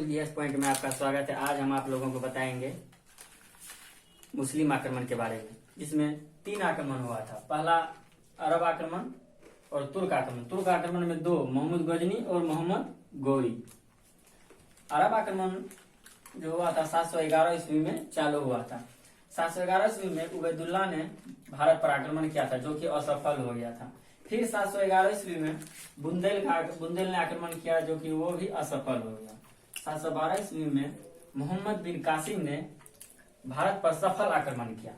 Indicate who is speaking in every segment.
Speaker 1: School GS point में आपका स्वागत है। आज हम आप लोगों को बताएंगे मुस्लिम आक्रमण के बारे में, जिसमें 3 आक्रमण हुआ था। पहला अरब आक्रमण और तुर्क आक्रमण। तुर्क आक्रमण में 2, मोहम्मद गजनी और मोहम्मद गौरी। अरब आक्रमण जो हुआ था 711 ईस्वी में चालू हुआ था। 711 ईस्वी में उबैदुल्ला ने भारत पर आक्रमण किया था, जो कि असफल हो गया था। फिर 711 ईस्वी में बुंदेल ने आक्रमण किया, जो कि वो भी असफल हो गया। 712 ईस्वी में मोहम्मद बिन कासिम ने भारत पर सफल आक्रमण किया।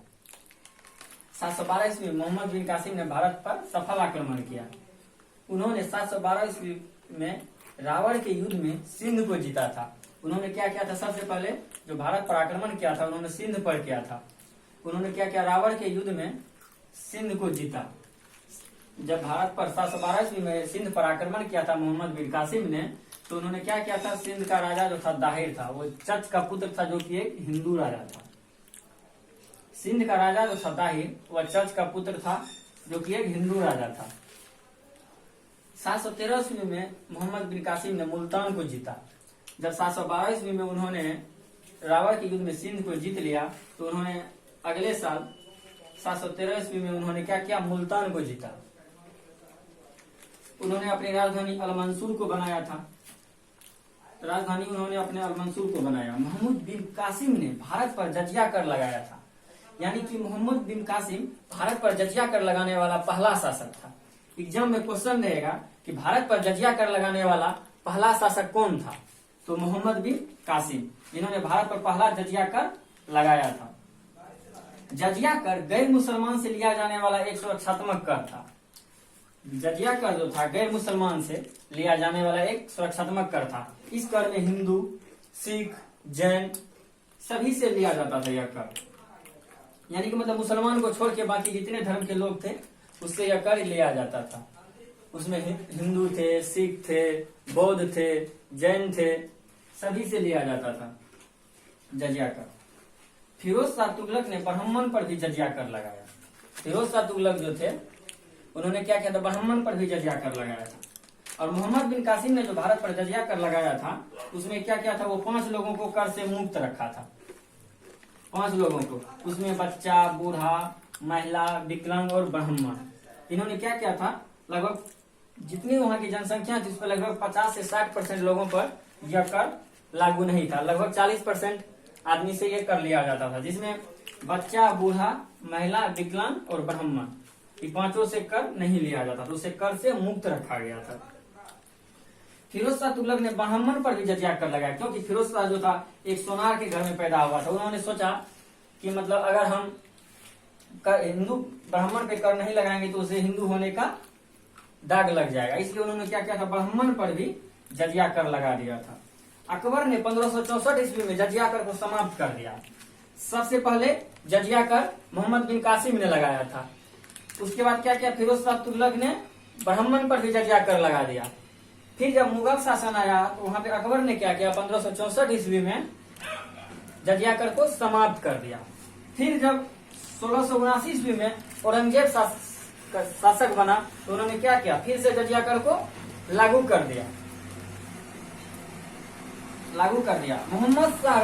Speaker 1: 712 ईस्वी में मोहम्मद बिन कासिम ने भारत पर सफल आक्रमण किया। उन्होंने 712 ईस्वी में रावण के युद्ध में सिंध को जीता था। उन्होंने क्या किया था? सबसे पहले जो भारत पर आक्रमण किया था, उन्होंने सिंध पर किया था। उन्होंने क्या किया? रावण के युद्ध में सिंध को जीता। जब भारत पर 712 ईस्वी में सिंध पर आक्रमण किया था मोहम्मद बिन कासिम ने, तो उन्होंने क्या किया था? सिंध का राजा जो था दाहिर था, वो चच का पुत्र था, जो कि एक हिंदू राजा था। सिंध का राजा जो था दाहिर, वह चच का पुत्र था, जो कि एक हिंदू राजा था। 713 ईस्वी में मोहम्मद बिन कासिम ने मुल्तान को जीता। जब 712 ईस्वी में उन्होंने रावण के युद्ध में सिंध को जीत लिया, तो उन्होंने अगले साल 713 ईस्वी में उन्होंने क्या किया? मुल्तान को जीता। उन्होंने अपनी राजधानी अल-मंसूर को बनाया था। राजधानी उन्होंने अपने अल-मंसूर को बनाया। मोहम्मद बिन कासिम ने भारत पर जजिया कर लगाया था। यानी कि मोहम्मद बिन कासिम भारत पर जजिया कर लगाने वाला पहला शासक था। एग्जाम में क्वेश्चन रहेगा कि भारत पर जजिया कर लगाने वाला पहला शासक कौन था? तो मोहम्मद बिन कासिम, जिन्होंने भारत पर पहला जजिया कर लगाया था। जजिया कर गैर मुसलमान से लिया जाने वाला एक सुरक्षात्मक कर था। जजिया कर जो था गैर मुसलमान से लिया जाने वाला एक सुरक्षात्मक कर था। इस कर में हिंदू, सिख, जैन सभी से लिया जाता था यह कर। यानी कि मतलब मुसलमान को छोड़ के बाकी जितने धर्म के लोग थे, उससे यह कर लिया जाता था। उसमें हिंदू थे, सिख थे, बौद्ध थे, जैन थे, सभी से लिया जाता था जजिया कर। फिरोज शाह तुगलक ने ब्राह्मण पर भी जजिया कर लगाया। फिरोज शाह तुगलक जो थे, उन्होंने क्या किया था? ब्राह्मण पर भी जजिया कर लगाया था। और मोहम्मद बिन कासिम ने जो भारत पर जजिया कर लगाया था, उसमें क्या किया था? वो 5 लोगों को कर से मुक्त रखा था। 5 लोगों को, उसमें बच्चा, बूढ़ा, महिला, विकलांग और ब्राह्मण। इन्होंने क्या किया था? लगभग जितनी वहां की जनसंख्या थी, उस पर लगभग 50 से 60% लोगों पर यह कर लागू नहीं था। लगभग 40% आदमी से यह कर लिया जाता था, जिसमें बच्चा, बूढ़ा, महिला, विकलांग और ब्राह्मण, ये 5 से कर नहीं लिया जाता था। उसे कर से मुक्त रखा गया था। फिरोज शाह तुगलक ने ब्राह्मण पर भी जजिया कर लगाया, क्योंकि फिरोज शाह जो था एक सोनार के घर में पैदा हुआ था। उन्होंने सोचा कि मतलब अगर हम हिंदू ब्राह्मण पे कर नहीं लगाएंगे तो उसे हिंदू होने का दाग लग जाएगा। इसलिए उन्होंने क्या किया था? ब्राह्मण पर भी जजिया कर लगा दिया था। अकबर ने 1564 ईस्वी में जजिया कर को समाप्त कर दिया। सबसे पहले जजिया कर मोहम्मद बिन कासिम ने लगाया था। उसके बाद क्या किया? फिरोज शाह तुगलक ने ब्राह्मण पर भी जजिया कर लगा दिया। फिर जब मुगल शासन आया, तो वहां पे अकबर ने क्या किया? 1564 ईस्वी में जजिया कर को समाप्त कर दिया। फिर जब 1679 ईस्वी में औरंगजेब शासक बना, तो उन्होंने क्या किया? फिर से जजिया कर को लागू कर दिया। मोहम्मद शाह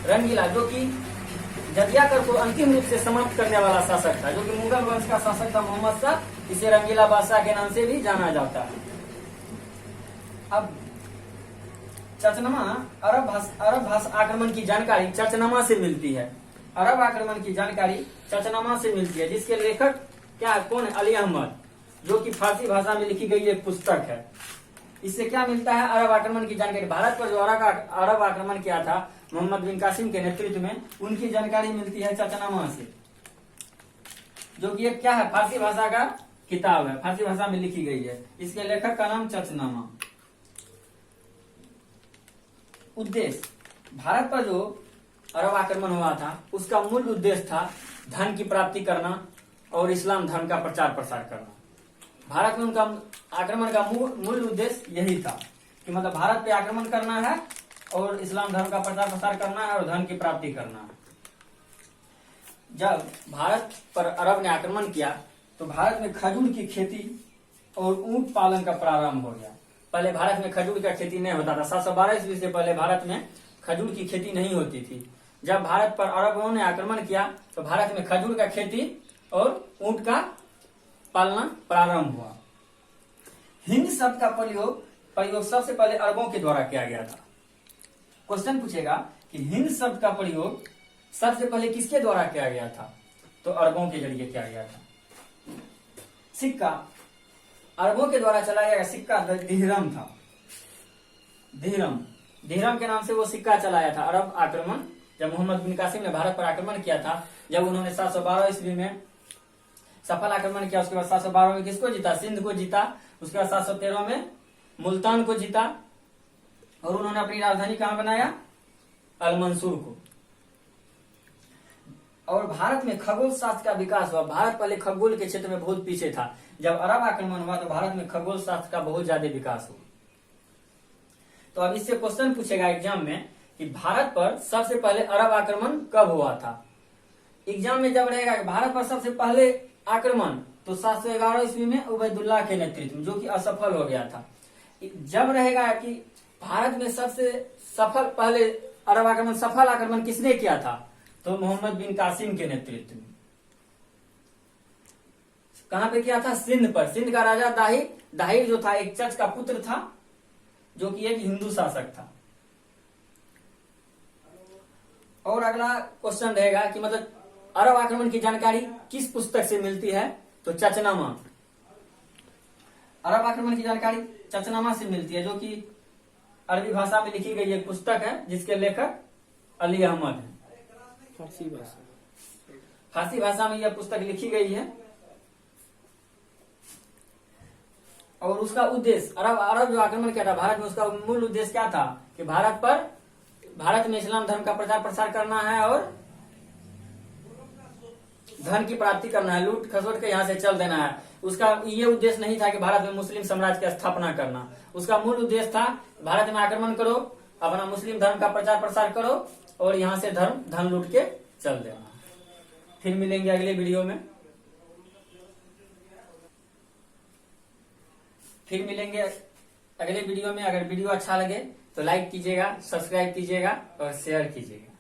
Speaker 1: रंगीला, जो कि जजिया कर को अंतिम रूप से समाप्त करने वाला शासक था, जो कि मुगल वंश का शासक था मोहम्मद शाह। इसे रंगीला बादशाह के नाम से भी जाना जाता है। अब चचनमा अरब भाषा आक्रमण की जानकारी चचनमा से मिलती है। अरब आक्रमण की जानकारी चचनमा से मिलती है, जिसके लेखक क्या कौन है? अली अहमद, जो कि फारसी भाषा में लिखी गई एक पुस्तक है। इससे क्या मिलता है? अरब आक्रमण की जानकारी। भारत पर जो अरब आक्रमण किया था मोहम्मद बिन कासिम के नेतृत्व में, उनकी जानकारी मिलती है चचनामा से, जो कि एक क्या है? फारसी भाषा का किताब है, फारसी भाषा में लिखी गई है। इसके लेखक का नाम चचनामा। उद्देश्य: भारत पर जो अरब आक्रमण हुआ था, उसका मूल उद्देश्य था धन की प्राप्ति करना और इस्लाम धर्म का प्रचार प्रसार करना। भारत में उनका आक्रमण का मूल उद्देश्य यही था कि मतलब भारत पे आक्रमण करना है और इस्लाम धर्म का प्रचार प्रसार करना है और धन की प्राप्ति करना है। जब भारत पर अरब ने आक्रमण किया, तो भारत में खजूर की खेती और ऊंट पालन का प्रारंभ हो गया। पहले भारत में खजूर का खेती नहीं होता था। 712 ईस्वी से पहले भारत में खजूर की खेती नहीं होती थी। जब भारत पर अरबों ने आक्रमण किया तो भारत में खजूर का खेती और ऊंट का पालना प्रारंभ हुआ। हिंद शब्द का प्रयोग सबसे पहले अरबों के द्वारा किया गया था। क्वेश्चन पूछेगा कि हिंद शब्द का प्रयोग सबसे पहले किसके द्वारा किया गया था, तो अरबों के जरिए किया गया था। सिक्का, अरबों के द्वारा चलाया गया सिक्का दिहरम था। दिहरम के नाम से वो सिक्का चलाया था। अरब आक्रमण, जब मोहम्मद बिन कासिम ने भारत पर आक्रमण किया था, जब उन्होंने 712 ईस्वी में सफल आक्रमण किया, उसके बाद 712 में किसको जीता, सिंध को जीता। उसके बाद 713 में मुल्तान को जीता और उन्होंने अपनी राजधानी कहां बनाया, अल-मंसूर को। और भारत में खगोल शास्त्र का विकास हुआ। भारत पहले खगोल के क्षेत्र में बहुत पीछे था। जब अरब आक्रमण हुआ तो भारत में खगोल शास्त्र का बहुत ज्यादा विकास हुआ। तो अब इससे क्वेश्चन पूछेगा एग्जाम में कि भारत पर सबसे पहले अरब आक्रमण कब हुआ था। एग्जाम में जब रहेगा कि भारत पर सबसे पहले आक्रमण, तो 711 ईस्वी में उबैदुल्लाह के नेतृत्व में, जो कि असफल हो गया था। जब रहेगा कि भारत में सबसे सफल पहले अरब आक्रमण, सफल आक्रमण किसने किया था, तो मोहम्मद बिन कासिम के नेतृत्व में। कहां पे किया था, सिंध पर। सिंध का राजा दाहिर जो था एक चच का पुत्र था, जो कि एक हिंदू शासक था। और अगला क्वेश्चन रहेगा कि मतलब अरब आक्रमण की जानकारी किस पुस्तक से मिलती है, तो चचनामा। अरब आक्रमण की जानकारी चचनामा से मिलती है, जो कि अरबी भाषा में लिखी गई एक पुस्तक है, जिसके लेखक अली अहमद है। फारसी भाषा में यह पुस्तक लिखी गई है। और उसका उद्देश्य, अरब जो आक्रमण किया था भारत में, उसका मूल उद्देश्य क्या था कि भारत में इस्लाम धर्म का प्रचार प्रसार करना है और धन की प्राप्ति करना है, लूट खसोट के यहाँ से चल देना है। उसका ये उद्देश्य नहीं था कि भारत में मुस्लिम साम्राज्य की स्थापना करना। उसका मूल उद्देश्य था भारत में आक्रमण करो, अपना मुस्लिम धर्म का प्रचार प्रसार करो और यहाँ से धन लूट के चल देना। फिर मिलेंगे अगले वीडियो में। अगले वीडियो में। अगर वीडियो अच्छा लगे तो लाइक कीजिएगा, सब्सक्राइब कीजिएगा और शेयर कीजिएगा।